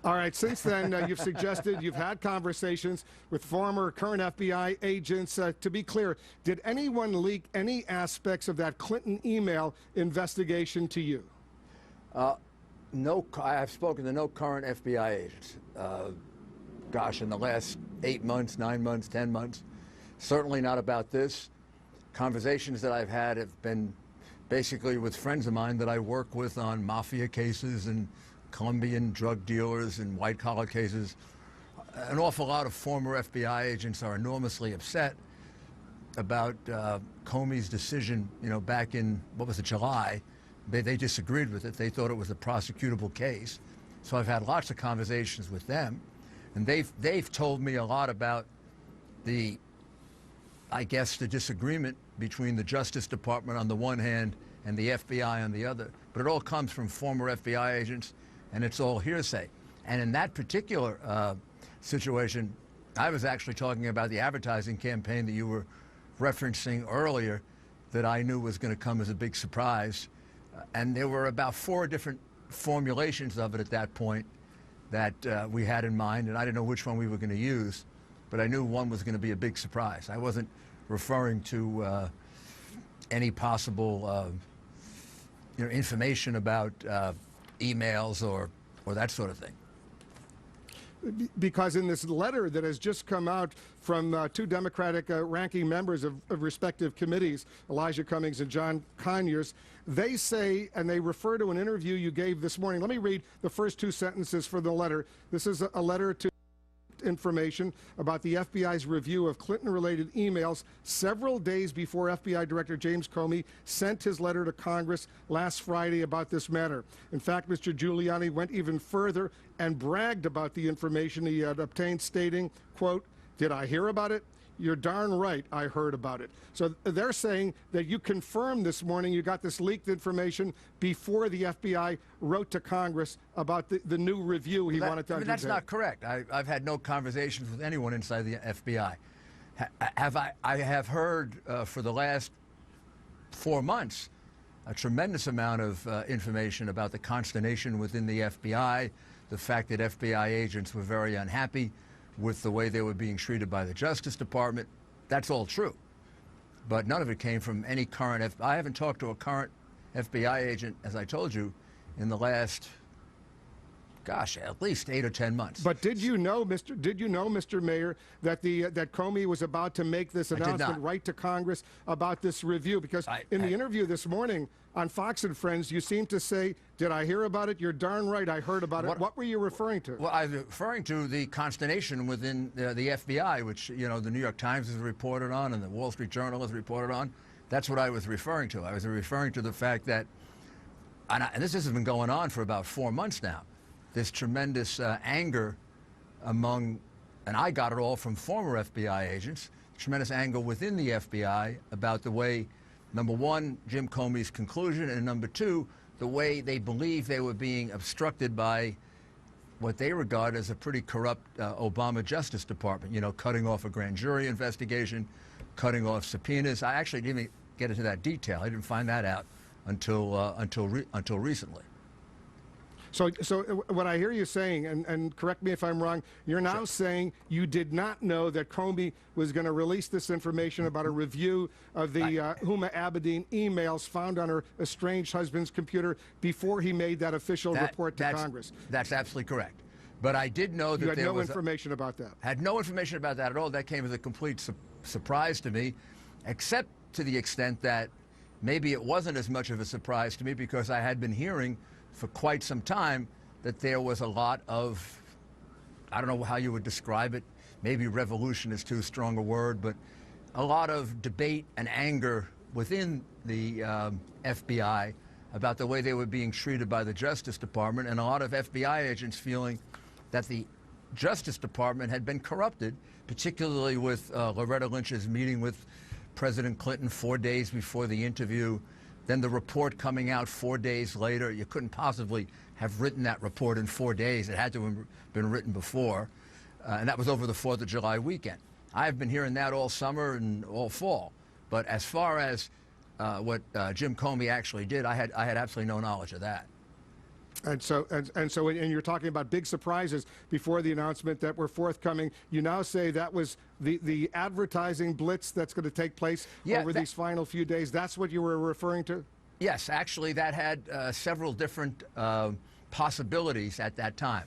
All right, since then, you've suggested you've had conversations with former, current FBI agents. To be clear, did anyone leak any aspects of that Clinton email investigation to you? No, I've spoken to no current FBI agents. Gosh, in the last 8 months, 9 months, 10 months, certainly not about this. Conversations that I've had have been basically with friends of mine that I work with on mafia cases and Colombian drug dealers and white-collar cases. An awful lot of former FBI agents are enormously upset about Comey's decision, back in, what was it, July. They disagreed with it. They thought it was a prosecutable case. So I've had lots of conversations with them, and they've told me a lot about the disagreement between the Justice Department on the one hand and the FBI on the other. But it all comes from former FBI agents, and it's all hearsay. And in that particular situation, I was actually talking about the advertising campaign that you were referencing earlier that I knew was going to come as a big surprise. And there were about 4 different formulations of it at that point that we had in mind, and I didn't know which one we were going to use, but I knew one was going to be a big surprise. I wasn't referring to any possible information about emails or that sort of thing. Because in this letter that has just come out from 2 Democratic ranking members of respective committees, Elijah Cummings and John Conyers, they say, and they refer to an interview you gave this morning. Let me read the first 2 sentences for the letter. This is a letter to information about the FBI's review of Clinton-related emails several days before FBI Director James Comey sent his letter to Congress last Friday about this matter. In fact, Mr. Giuliani went even further and bragged about the information he had obtained, stating, quote, "Did I hear about it? You're darn right I heard about it." So they're saying that you confirmed this morning you got this leaked information before the FBI wrote to Congress about the new review he wanted to undertake. That's not correct. I've had no conversations with anyone inside the FBI. I have heard for the last 4 months a tremendous amount of information about the consternation within the FBI, the fact that FBI agents were very unhappy with the way they were being treated by the Justice Department. That's all true. But none of it came from any current I haven't talked to a current FBI agent, as I told you, in the last, gosh, at least 8 or 10 months. But did you know, Mr. Mayor, that that Comey was about to make this announcement right to Congress about this review? Because in the interview this morning on Fox and Friends, you seemed to say, "Did I hear about it? You're darn right I heard about it." What were you referring to? Well, I was referring to the consternation within the FBI, which, the New York Times has reported on and the Wall Street Journal has reported on. That's what I was referring to. I was referring to the fact that, and this has been going on for about 4 months now, this tremendous anger among, and I got it all from former FBI agents, tremendous anger within the FBI about the way, number one, Jim Comey's conclusion, and number 2, the way they believe they were being obstructed by what they regard as a pretty corrupt Obama Justice Department, cutting off a grand jury investigation, cutting off subpoenas. I actually didn't even get into that detail. I didn't find that out until recently. So what I hear you saying, and correct me if I'm wrong, you're now saying you did not know that Comey was going to release this information about a review of the Huma Abedin emails found on her estranged husband's computer before he made that official report to Congress. That's absolutely correct. But I did know that you had no information about that. Had no information about that at all. That came as a complete surprise to me, except to the extent that maybe it wasn't as much of a surprise to me because I had been hearing for quite some time that there was a lot of, I don't know how you would describe it, maybe revolution is too strong a word, but a lot of debate and anger within the FBI about the way they were being treated by the Justice Department, and a lot of FBI agents feeling that the Justice Department had been corrupted, particularly with Loretta Lynch's meeting with President Clinton 4 days before the interview, then the report coming out 4 days later. You couldn't possibly have written that report in 4 days. It had to have been written before, and that was over the 4th of July weekend. I've been hearing that all summer and all fall. But as far as what Jim Comey actually did, I had absolutely no knowledge of that. And and you're talking about big surprises before the announcement that were forthcoming. You now say that was the advertising blitz that's going to take place over these final few days. That's what you were referring to? Yes, actually, that had several different possibilities at that time.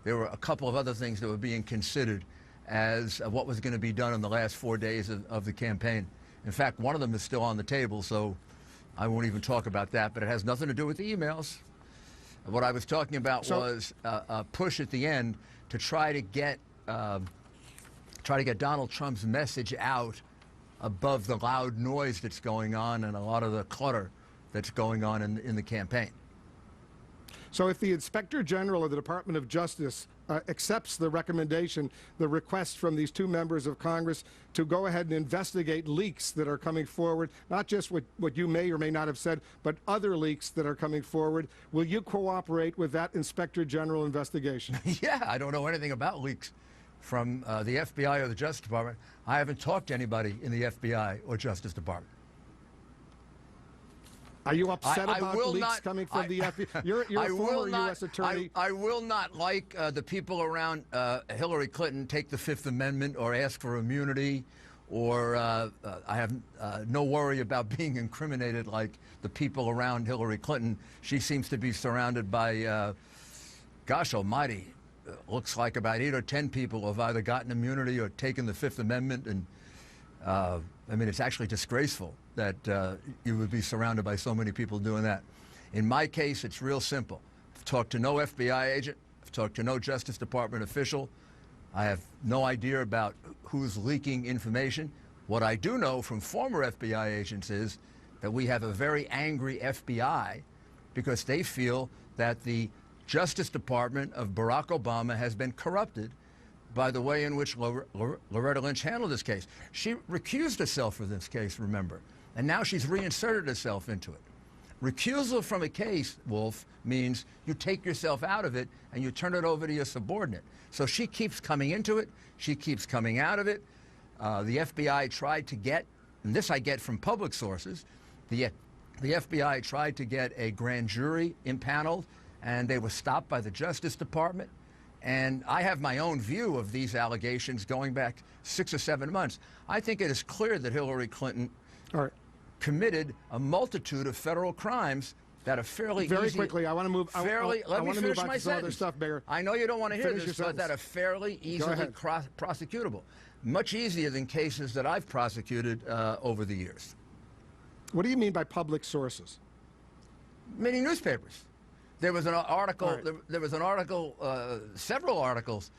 There were a couple of other things that were being considered as what was going to be done in the last 4 days of the campaign. In fact, one of them is still on the table, so I won't even talk about that, but it has nothing to do with the emails. What I was talking about was a push at the end to try to get Donald Trump's message out above the loud noise that's going on and a lot of the clutter that's going on in the campaign. So if the Inspector General of the Department of Justice accepts the recommendation, the request from these two members of Congress to go ahead and investigate leaks that are coming forward, not just what you may or may not have said, but other leaks that are coming forward, will you cooperate with that Inspector General investigation? Yeah, I don't know anything about leaks from the FBI or the Justice Department. I haven't talked to anybody in the FBI or Justice Department. Are you upset about leaks coming from the FBI? You're a former U.S. attorney. I will not, like the people around Hillary Clinton, take the Fifth Amendment or ask for immunity, or I have no worry about being incriminated like the people around Hillary Clinton. She seems to be surrounded by, gosh almighty, looks like about 8 or 10 people have either gotten immunity or taken the Fifth Amendment, and I mean, it's actually disgraceful that you would be surrounded by so many people doing that. In my case, it's real simple. I've talked to no FBI agent. I've talked to no Justice Department official. I have no idea about who's leaking information. What I do know from former FBI agents is that we have a very angry FBI because they feel that the Justice Department of Barack Obama has been corrupted by the way in which Loretta Lynch handled this case. She recused herself from this case, remember, and now she's reinserted herself into it. Recusal from a case, Wolf, means you take yourself out of it and you turn it over to your subordinate. So she keeps coming into it, she keeps coming out of it. The FBI tried to get, and this I get from public sources, the FBI tried to get a grand jury impaneled, and they were stopped by the Justice Department. And I have my own view of these allegations going back 6 or 7 months. I think it is clear that Hillary Clinton committed a multitude of federal crimes that are fairly Very quickly, I want to move. Let me finish my sentence. Other stuff, Mayor. I know you don't want to hear this, but that are fairly easily prosecutable. Much easier than cases that I've prosecuted over the years. What do you mean by public sources? Many newspapers. There was an article. There was an article. Several articles.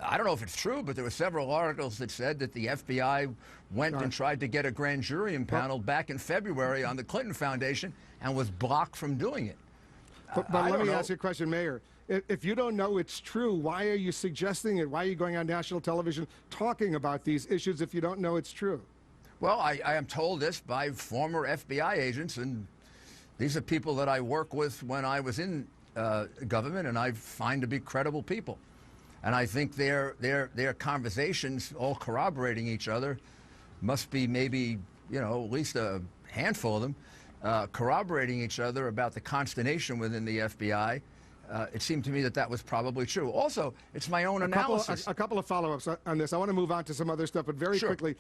I don't know if it's true, but there were several articles that said that the FBI went and tried to get a grand jury impaneled back in February on the Clinton Foundation and was blocked from doing it. But let me ask you a question, Mayor. If you don't know it's true, why are you suggesting it? Why are you going on national television talking about these issues if you don't know it's true? Well, I am told this by former FBI agents, and these are people that I work with when I was in government, and I find to be credible people. And I think their conversations, all corroborating each other, must be maybe, you know, at least a handful of them, corroborating each other about the consternation within the FBI. It seemed to me that that was probably true. Also, it's my own analysis. A couple of follow-ups on this. I want to move on to some other stuff, but very quickly,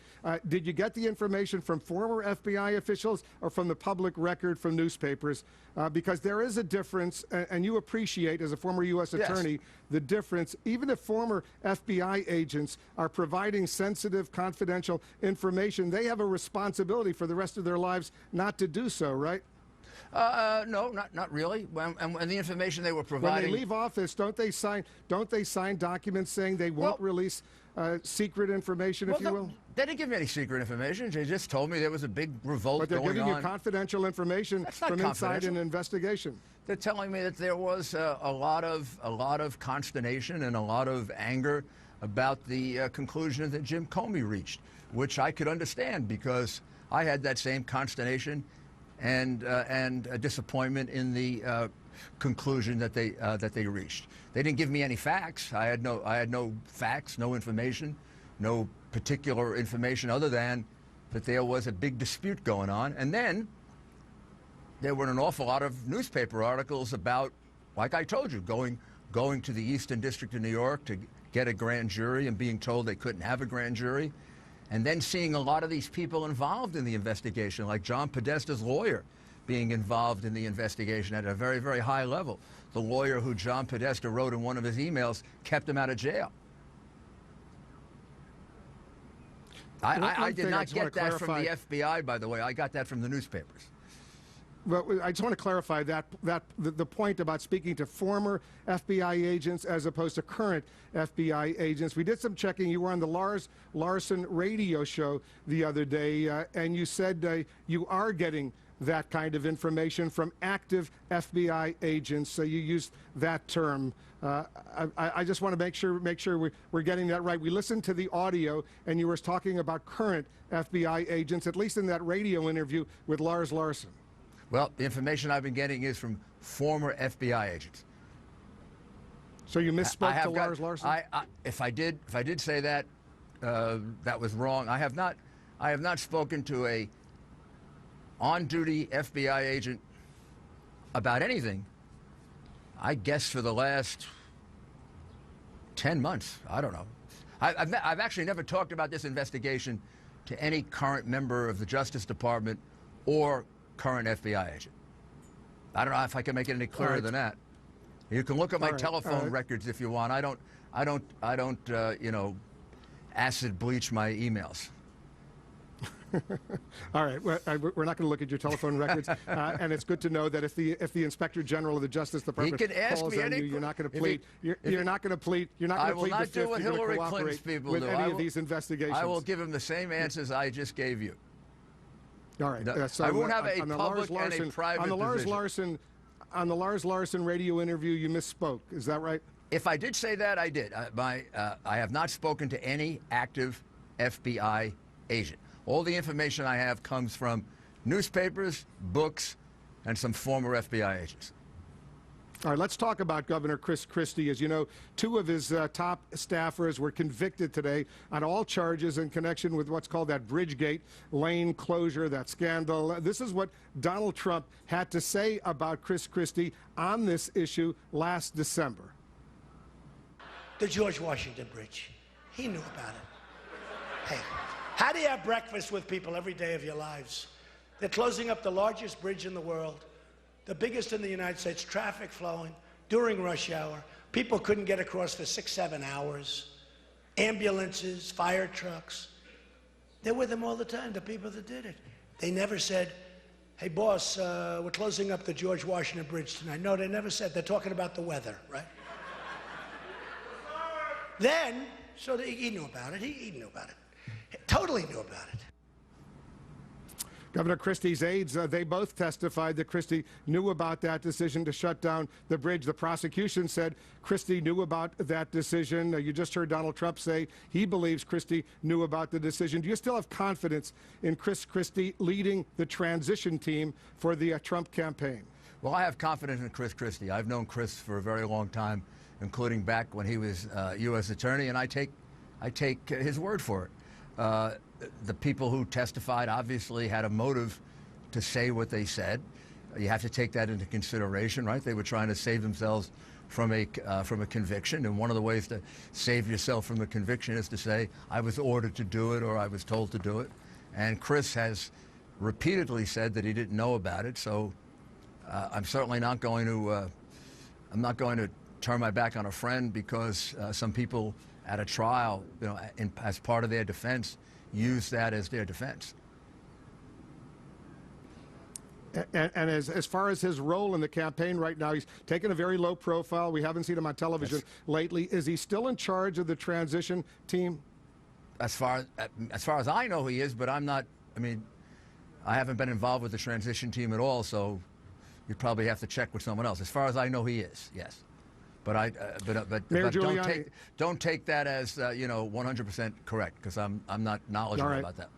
did you get the information from former FBI officials or from the public record from newspapers? Because there is a difference, and you appreciate, as a former U.S. attorney, the difference. Even if former FBI agents are providing sensitive, confidential information, they have a responsibility for the rest of their lives not to do so, right? No, not really. And the information they were providing. When they leave office, don't they sign documents saying they won't release secret information, if you will? They didn't give me any secret information. They just told me there was a big revolt going on. But they're giving you confidential information from inside an investigation. They're telling me that there was a lot of consternation and a lot of anger about the conclusion that Jim Comey reached, which I could understand because I had that same consternation and a disappointment in the conclusion that they reached. They didn't give me any facts. I had no facts, no information, no particular information other than that there was a big dispute going on. And then there were an awful lot of newspaper articles about like I told you, going to the Eastern District of New York to get a grand jury and being told they couldn't have a grand jury, and then seeing a lot of these people involved in the investigation, like John Podesta's lawyer being involved in the investigation at a very, very high level. The lawyer who John Podesta wrote in one of his emails kept him out of jail. I did not get that from the FBI, by the way. I got that from the newspapers. Well, I just want to clarify that the point about speaking to former FBI agents as opposed to current FBI agents. We did some checking. You were on the Lars Larson radio show the other day, and you said you are getting that kind of information from active FBI agents. So you used that term. I just want to make sure we're getting that right. We listened to the audio, and you were talking about current FBI agents, at least in that radio interview with Lars Larson. Well, the information I've been getting is from former FBI agents. So you misspoke to Lars Larson? If I did say that, that was wrong. I have not spoken to a on-duty FBI agent about anything, I guess, for the last 10 months. I don't know. I've actually never talked about this investigation to any current member of the Justice Department or current FBI agent. I don't know if I can make it any clearer than that. You can look at my telephone records if you want. I don't you know, acid bleach my emails. All right, well, we're not going to look at your telephone records, and it's good to know that if the Inspector General of the Justice Department calls on you, you're not going to plead. You're not going to plead. You're not going to plead the fifth. You're going to cooperate with any of these investigations. I will give him the same answers I just gave you. All right. So I won't have a public and a private division. On the Lars Larson radio interview, you misspoke. Is that right? If I did say that, I did. I have not spoken to any active FBI agent. All the information I have comes from newspapers, books, and some former FBI agents. All right, let's talk about Governor Chris Christie. As you know, two of his top staffers were convicted today on all charges in connection with what's called that Bridgegate lane closure, that scandal. This is what Donald Trump had to say about Chris Christie on this issue last December. The George Washington Bridge. He knew about it. Hey, how do you have breakfast with people every day of your lives? They're closing up the largest bridge in the world, the biggest in the United States, traffic flowing during rush hour. People couldn't get across for 6-7 hours. Ambulances, fire trucks. They're with them all the time, the people that did it. They never said, hey, boss, we're closing up the George Washington Bridge tonight. No, they never said. They're talking about the weather, right? Then, so he knew about it. He knew about it. He totally knew about it. Governor Christie's aides, they both testified that Christie knew about that decision to shut down the bridge. The prosecution said Christie knew about that decision. You just heard Donald Trump say he believes Christie knew about the decision. Do you still have confidence in Chris Christie leading the transition team for the Trump campaign? Well, I have confidence in Chris Christie. I've known Chris for a very long time, including back when he was U.S. Attorney, and I take his word for it. The people who testified obviously had a motive to say what they said. You have to take that into consideration, right? They were trying to save themselves from a conviction, and one of the ways to save yourself from a conviction is to say, I was ordered to do it or I was told to do it. And Chris has repeatedly said that he didn't know about it, so I'm certainly not going to turn my back on a friend because some people at a trial, you know, as part of their defense, use that as their defense. And as far as his role in the campaign right now, he's taken a very low profile. We haven't seen him on television lately. Is he still in charge of the transition team? As far as I know, he is, but I'm not. I mean, I haven't been involved with the transition team at all, so you'd probably have to check with someone else. As far as I know, he is. Yes. But Giuliani, don't take that as you know, 100% correct, because I'm not knowledgeable about that.